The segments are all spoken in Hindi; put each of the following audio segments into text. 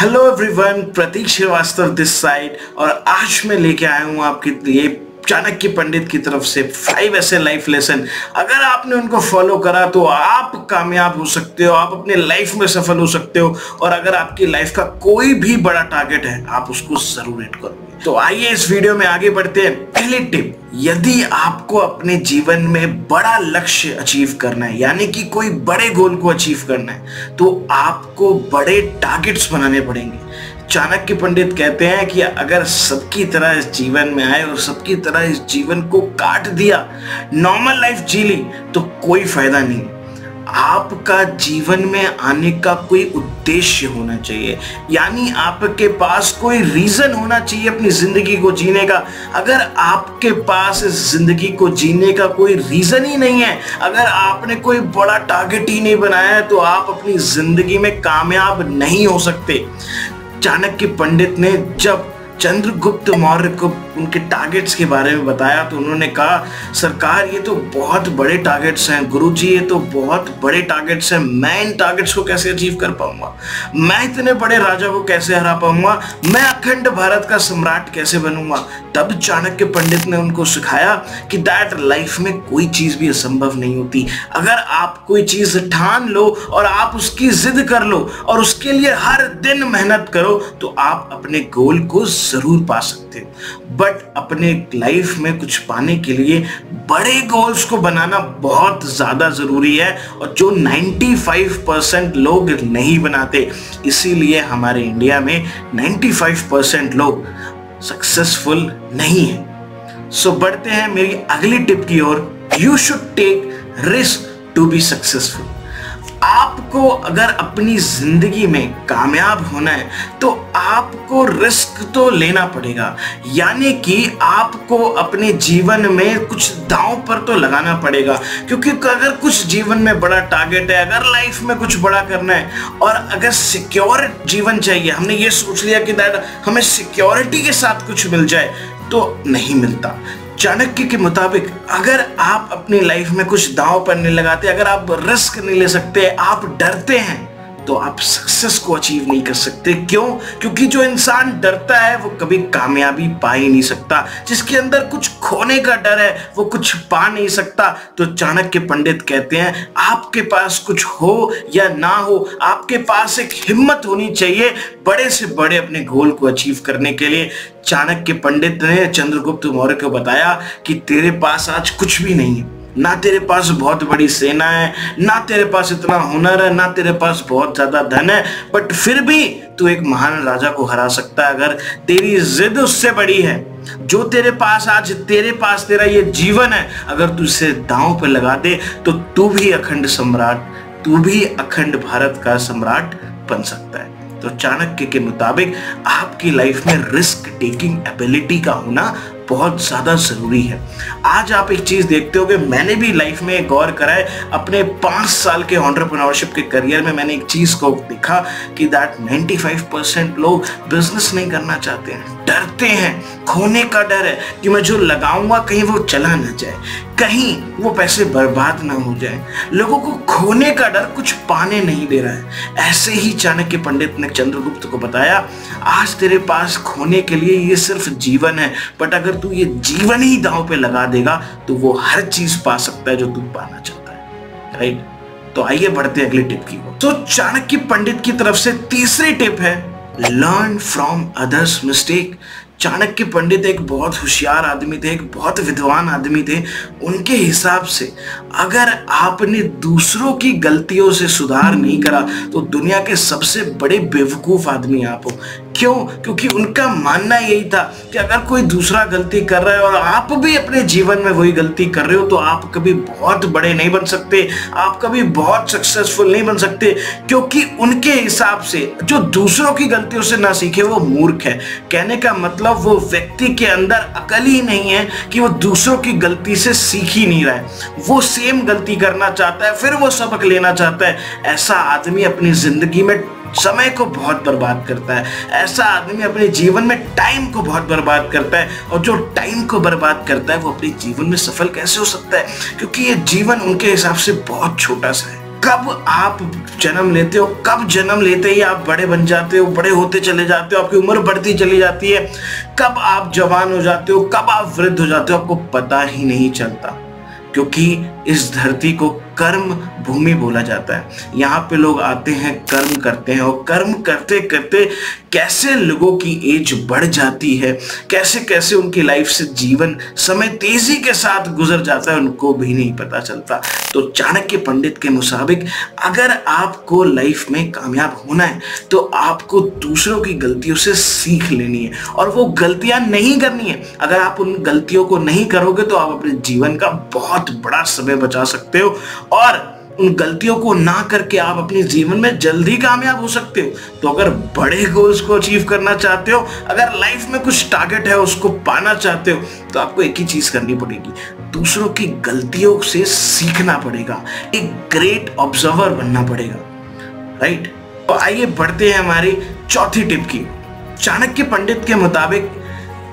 Hello everyone, Prateek Shrivastava this side. और आज मैं लेके आया हूँ आपके लिए चाणक्य पंडित की तरफ से 5 ऐसे लाइफ लेसन। अगर आपने उनको फॉलो करा तो आप कामयाब हो सकते हो, आप अपने लाइफ में सफल हो सकते हो। और अगर आपकी लाइफ का कोई भी बड़ा टारगेट है, आप उसको जरूर हिट करोगे। तो आइए इस वीडियो में आगे बढ़ते हैं। पहली टिप, यदि आपको अपने जीवन में बड़ा लक्ष्य अचीव करना है, यानी कि कोई बड़े गोल को अचीव करना है, तो आपको बड़े टारगेट्स बनाने पड़ेंगे। चाणक्य पंडित कहते हैं कि अगर सबकी तरह इस जीवन में आए और सबकी तरह इस जीवन को काट दिया, नॉर्मल लाइफ जी ली, तो कोई फायदा नहीं। आपका जीवन में आने का कोई उद्देश्य होना चाहिए, यानी आपके पास कोई रीजन होना चाहिए अपनी जिंदगी को जीने का। अगर आपके पास इस जिंदगी को जीने का कोई रीजन ही नहीं है, अगर आपने कोई बड़ा टारगेट ही नहीं बनाया है, तो आप अपनी जिंदगी में कामयाब नहीं हो सकते। चाणक्य पंडित ने जब चंद्रगुप्त मौर्य को उनके टारगेट्स के बारे में बताया तो उन्होंने कहा, सरकार ये तो बहुत बड़े टारगेट्स हैं, गुरुजी ये तो बहुत बड़े टारगेट्स हैं, मैं इन टारगेट्स को कैसे अचीव कर पाऊंगा, मैं इतने बड़े राजा को कैसे हरा पाऊंगा, मैं अखंड भारत का सम्राट कैसे बनूंगा। तब चाणक्य पंडित ने उनको सिखाया कि दैट लाइफ में कोई चीज भी असंभव नहीं होती। अगर आप कोई चीज ठान लो और आप उसकी जिद कर लो और उसके लिए हर दिन मेहनत करो, तो आप अपने गोल को जरूर पा सकते हो। बट अपने लाइफ में कुछ पाने के लिए बड़े गोल्स को बनाना बहुत ज्यादा जरूरी है, और जो 95% लोग नहीं बनाते। इसीलिए हमारे इंडिया में 95% लोग सक्सेसफुल नहीं है। सो बढ़ते हैं मेरी अगली टिप की ओर। You should take risk to be successful. आपको अगर अपनी जिंदगी में कामयाब होना है तो आपको रिस्क तो लेना पड़ेगा, यानी कि आपको अपने जीवन में कुछ दांव पर तो लगाना पड़ेगा। क्योंकि अगर कुछ जीवन में बड़ा टारगेट है, अगर लाइफ में कुछ बड़ा करना है और अगर सिक्योर जीवन चाहिए, हमने ये सोच लिया कि दैट हमें सिक्योरिटी के साथ कुछ मिल जाए, तो नहीं मिलता। चाणक्य के मुताबिक अगर आप अपनी लाइफ में कुछ दांव पर नहीं लगाते, अगर आप रिस्क नहीं ले सकते, आप डरते हैं, तो आप सक्सेस को अचीव नहीं कर सकते। क्यों? क्योंकि जो इंसान डरता है वो कभी कामयाबी पा ही नहीं सकता। जिसके अंदर कुछ खोने का डर है वो कुछ पा नहीं सकता। तो चाणक्य पंडित कहते हैं, आपके पास कुछ हो या ना हो, आपके पास एक हिम्मत होनी चाहिए बड़े से बड़े अपने गोल को अचीव करने के लिए। चाणक्य पंडित ने चंद्रगुप्त मौर्य को बताया कि तेरे पास आज कुछ भी नहीं है, ना तेरे पास बहुत बड़ी सेना है, ना तेरे पास इतना हुनर है, ना तेरे पास बहुत ज्यादा धन है, बट फिर भी तू एक महान राजा को हरा सकता है अगर तेरी जिद उससे बड़ी है। जो तेरे पास आज तेरा ये जीवन है, अगर तू इसे दांव पे लगा दे, तो तू भी अखंड सम्राट, तू भी अखंड भारत का सम्राट बन सकता है। तो चाणक्य के मुताबिक आपकी लाइफ में रिस्क टेकिंग एबिलिटी का होना बहुत ज्यादा जरूरी है। आज आप एक चीज देखते हो कि मैंने भी लाइफ में गौर करा है, अपने 5 साल के एंटरप्रेन्योरशिप के करियर में मैंने एक चीज को देखा कि दैट 95% लोग बिजनेस नहीं करना चाहते हैं, डरते हैं, खोने का डर है कि मैं जो लगाऊंगा कहीं वो चला ना जाए, कहीं वो पैसे बर्बाद ना हो जाए। लोगों को खोने का डर कुछ पाने नहीं दे रहा है। ऐसे ही चाणक्य पंडित ने चंद्रगुप्त को बताया, आज तेरे पास खोने के लिए ये सिर्फ जीवन है, बट अगर तू ये जीवन ही दांव पे लगा देगा तो वो हर चीज पा सकता है जो तू पाना चाहता है। राइट? तो आइए बढ़ते अगली टिप की ओर। तो चाणक्य पंडित की तरफ से तीसरी टिप है, learn from others mistake. Chanakya Pandit एक बहुत होशियार आदमी थे, एक बहुत विद्वान आदमी थे। उनके हिसाब से अगर आपने दूसरों की गलतियों से सुधार नहीं करा तो दुनिया के सबसे बड़े बेवकूफ आदमी आप हो। क्यों? क्योंकि उनका मानना यही था कि अगर कोई दूसरा गलती कर रहा है और आप भी अपने जीवन में वही गलती कर रहे हो, तो आप कभी बहुत बड़े नहीं बन सकते, आप कभी बहुत सक्सेसफुल नहीं बन सकते। क्योंकि उनके हिसाब से जो दूसरों की गलतियों से ना सीखे वो मूर्ख है। कहने का मतलब वो व्यक्ति के अंदर अकल ही नहीं है कि वो दूसरों की गलती से सीख ही नहीं रहा है, वो सेम गलती करना चाहता है, फिर वो सबक लेना चाहता है। ऐसा आदमी अपनी जिंदगी में समय को बहुत बर्बाद करता है। ऐसा आदमी अपने जीवन में टाइम को बहुत बर्बाद करता है, और जो टाइम को बर्बाद करता है वो अपने जीवन में सफल कैसे हो सकता है? क्योंकि ये जीवन उनके हिसाब से बहुत छोटा सा है। कब आप जन्म लेते हो, कब जन्म लेते ही आप बड़े बन जाते हो, बड़े होते चले जाते हो, आपकी उम्र बढ़ती चली जाती है, कब आप जवान हो जाते हो, कब आप वृद्ध हो जाते हो, आपको पता ही नहीं चलता। क्योंकि इस धरती को कर्म भूमि बोला जाता है। यहाँ पे लोग आते हैं, कर्म करते हैं, और कर्म करते करते कैसे लोगों की एज बढ़ जाती है, कैसे कैसे उनकी लाइफ से जीवन समय तेजी के साथ गुजर जाता है, उनको भी नहीं पता चलता। तो चाणक्य पंडित के मुताबिक अगर आपको लाइफ में कामयाब होना है तो आपको दूसरों की गलतियों से सीख लेनी है और वो गलतियां नहीं करनी है। अगर आप उन गलतियों को नहीं करोगे तो आप अपने जीवन का बहुत बड़ा समय बचा सकते हो और उन गलतियों को ना करके आप अपने जीवन में जल्दी कामयाब हो सकते हो। तो अगर बड़े गोल्स को अचीव करना चाहते हो, अगर लाइफ में कुछ टारगेट है उसको पाना चाहते हो, तो आपको एक ही चीज करनी पड़ेगी, दूसरों की गलतियों से सीखना पड़ेगा, एक ग्रेट ऑब्जर्वर बनना पड़ेगा, राइट। तो आइए बढ़ते हैं हमारी चौथी टिप की। चाणक्य पंडित के मुताबिक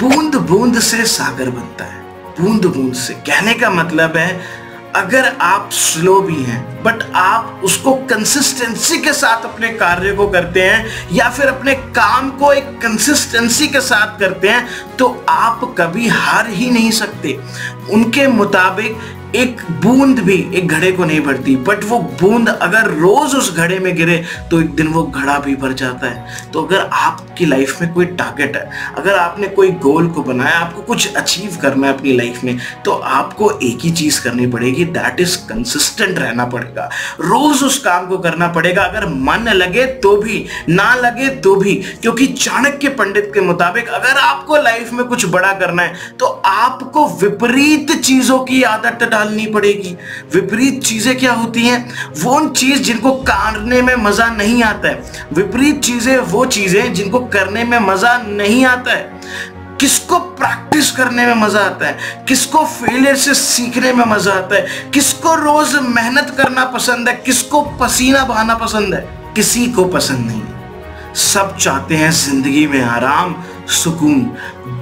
बूंद बूंद से सागर बनता है। बूंद बूंद से कहने का मतलब है अगर आप स्लो भी हैं बट आप उसको कंसिस्टेंसी के साथ अपने कार्य को करते हैं या फिर अपने काम को एक कंसिस्टेंसी के साथ करते हैं तो आप कभी हार ही नहीं सकते। उनके मुताबिक एक बूंद भी एक घड़े को नहीं भरती, बट वो बूंद अगर रोज उस घड़े में गिरे तो एक दिन वो घड़ा भी भर जाता है। तो अगर आपकी लाइफ में कोई टारगेट है, अगर आपने कोई गोल को बनाया, आपको कुछ अचीव करना है अपनी लाइफ में, तो आपको एक ही चीज करनी पड़ेगी, दैट इज कंसिस्टेंट रहना पड़ेगा, रोज उस काम को करना पड़ेगा। अगर मन लगे तो भी, ना लगे तो भी, क्योंकि चाणक्य पंडित के मुताबिक अगर आपको लाइफ में कुछ बड़ा करना है तो आपको विपरीत चीजों की आदत डालनी पड़ेगी। विपरीत चीजें क्या होती हैं? वो चीज जिनको करने में मजा नहीं आता है। विपरीत चीजें वो चीजें जिनको करने में मजा नहीं आता है। किसको प्रैक्टिस करने में मजा आता है, किसको फेलियर से सीखने में मजा आता है, किसको रोज मेहनत करना पसंद है, किसको पसीना बहाना पसंद है? किसी को पसंद नहीं है। सब चाहते हैं जिंदगी में आराम, सुकून।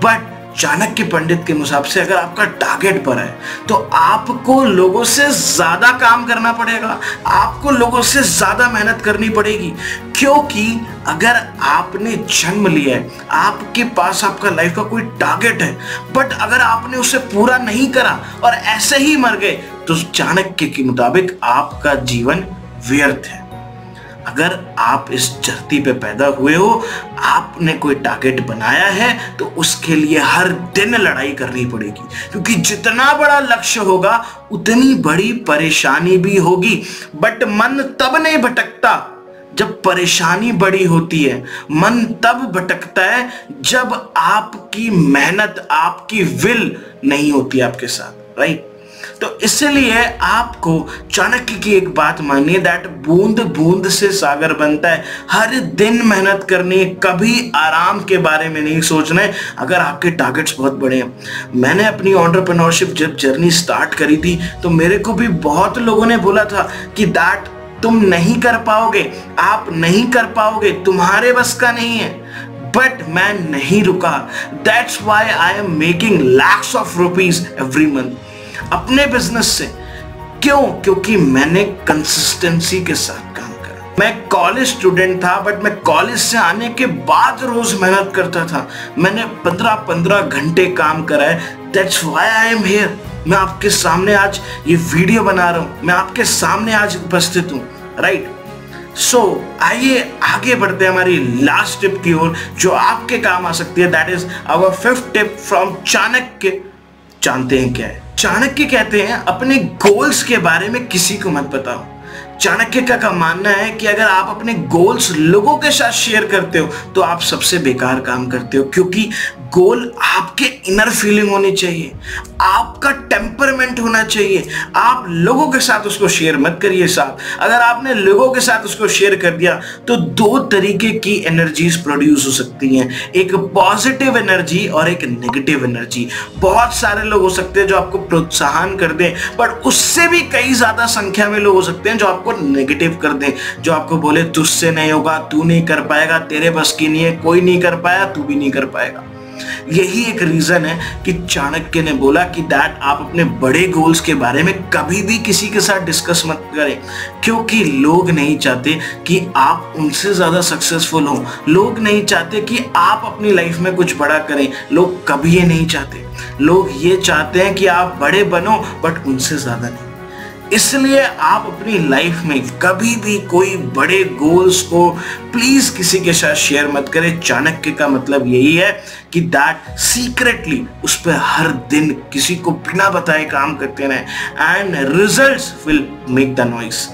बट चाणक्य पंडित के हिसाब से अगर आपका टारगेट पर है तो आपको लोगों से ज्यादा काम करना पड़ेगा, आपको लोगों से ज्यादा मेहनत करनी पड़ेगी। क्योंकि अगर आपने जन्म लिया है, आपके पास आपका लाइफ का कोई टारगेट है, बट अगर आपने उसे पूरा नहीं करा और ऐसे ही मर गए तो चाणक्य के मुताबिक आपका जीवन व्यर्थ है। अगर आप इस धरती पे पैदा हुए हो, आपने कोई टारगेट बनाया है तो उसके लिए हर दिन लड़ाई करनी पड़ेगी, क्योंकि जितना बड़ा लक्ष्य होगा उतनी बड़ी परेशानी भी होगी। बट मन तब नहीं भटकता जब परेशानी बड़ी होती है, मन तब भटकता है जब आपकी मेहनत, आपकी विल नहीं होती आपके साथ, राइट। तो इसलिए आपको चाणक्य की एक बात मानिए, दैट बूंद बूंद से सागर बनता है। हर दिन मेहनत करनी है, कभी आराम के बारे में नहीं सोचना है। अगर आपके टारगेट्स बहुत बड़े हैं, मैंने अपनी एंटरप्रेन्योरशिप जब जर्नी स्टार्ट करी थी तो मेरे को भी बहुत लोगों ने बोला था कि दैट तुम नहीं कर पाओगे, आप नहीं कर पाओगे, तुम्हारे बस का नहीं है। बट मैं नहीं रुका। That's why I am making lakhs of rupees every month अपने बिजनेस से। क्यों? क्योंकि मैंने कंसिस्टेंसी के साथ काम करा। मैं कॉलेज स्टूडेंट था, बट मैं कॉलेज से आने के बाद रोज मेहनत करता था। मैंने 15-15 घंटे काम करा है। That's why I am here. मैं आपके सामने आज ये वीडियो बना रहा हूं, मैं आपके सामने आज उपस्थित हूं, राइट। सो आइए आगे बढ़ते हैं हमारी लास्ट टिप की ओर जो आपके काम आ सकती है। That is our fifth tip from Chanakya. जानते हैं क्या है? चाणक्य कहते हैं अपने गोल्स के बारे में किसी को मत बताओ। चाणक्य का मानना है कि अगर आप अपने गोल्स लोगों के साथ शेयर करते हो तो आप सबसे बेकार काम करते हो, क्योंकि गोल आपके इनर फीलिंग होनी चाहिए, आपका टेम्परमेंट होना चाहिए। आप लोगों के साथ उसको शेयर मत करिए साहब। अगर आपने लोगों के साथ उसको शेयर कर दिया तो दो तरीके की एनर्जीज प्रोड्यूस हो सकती हैं, एक पॉजिटिव एनर्जी और एक नेगेटिव एनर्जी। बहुत सारे लोग हो सकते हैं जो आपको प्रोत्साहन कर दें, बट उससे भी कई ज्यादा संख्या में लोग हो सकते हैं जो आपको नेगेटिव कर दें, जो आपको बोले तुझसे नहीं होगा, तू नहीं कर पाएगा, तेरे बस की नहीं है, कोई नहीं कर पाया, तू भी नहीं कर पाएगा। यही एक रीजन है कि चाणक्य ने बोला कि दैट आप अपने बड़े गोल्स के बारे में कभी भी किसी के साथ डिस्कस मत करें, क्योंकि लोग नहीं चाहते कि आप उनसे ज्यादा सक्सेसफुल हो, लोग नहीं चाहते कि आप अपनी लाइफ में कुछ बड़ा करें, लोग कभी ये नहीं चाहते। लोग ये चाहते हैं कि आप बड़े बनो बट उनसे ज्यादा नहीं। इसलिए आप अपनी लाइफ में कभी भी कोई बड़े गोल्स को प्लीज किसी के साथ शेयर मत करें। चाणक्य का मतलब यही है कि दैट सीक्रेटली उस पर हर दिन किसी को बिना बताए काम करते रहे and results will make the noise.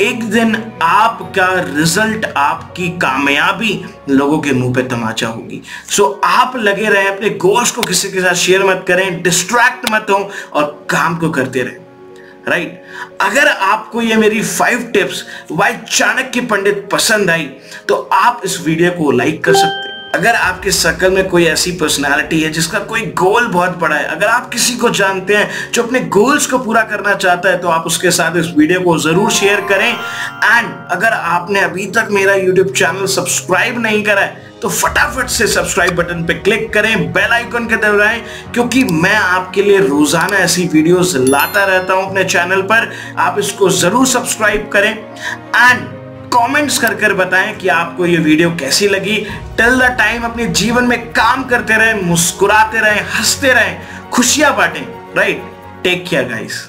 एक दिन आपका रिजल्ट, आपकी कामयाबी लोगों के मुंह पे तमाचा होगी। सो आप लगे रहें, अपने गोल्स को किसी के साथ शेयर मत करें, डिस्ट्रैक्ट मत हो और काम को करते रहें। राइट अगर आपको ये मेरी 5 टिप्स बाय चाणक्य पंडित पसंद आई तो आप इस वीडियो को लाइक कर सकते हैं। अगर आपके सर्कल में कोई ऐसी पर्सनालिटी है जिसका कोई गोल बहुत बड़ा है, अगर आप किसी को जानते हैं जो अपने गोल्स को पूरा करना चाहता है, तो आप उसके साथ इस वीडियो को जरूर शेयर करें। एंड अगर आपने अभी तक मेरा YouTube चैनल सब्सक्राइब नहीं करा है तो फटाफट से सब्सक्राइब बटन पे क्लिक करें, बेल आइकन के दबाएं, क्योंकि मैं आपके लिए रोजाना ऐसी वीडियोस लाता रहता हूं अपने चैनल पर। आप इसको जरूर सब्सक्राइब करें एंड कमेंट्स कर बताएं कि आपको ये वीडियो कैसी लगी। टिल द टाइम अपने जीवन में काम करते रहें, मुस्कुराते रहें, हंसते रहें, खुशियां बांटें। Right take care guys.